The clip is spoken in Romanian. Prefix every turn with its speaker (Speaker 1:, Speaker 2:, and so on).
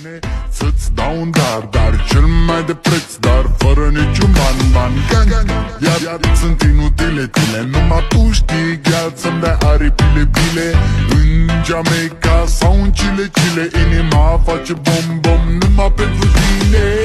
Speaker 1: mine să-ți dau un dar cel mai de preț, dar fără niciun ban Iar sunt inutile tine, numai tu știi, gheal, să-mi dai aripile bile. În Jamaica sau în Chile, inima face bom numai pentru tine.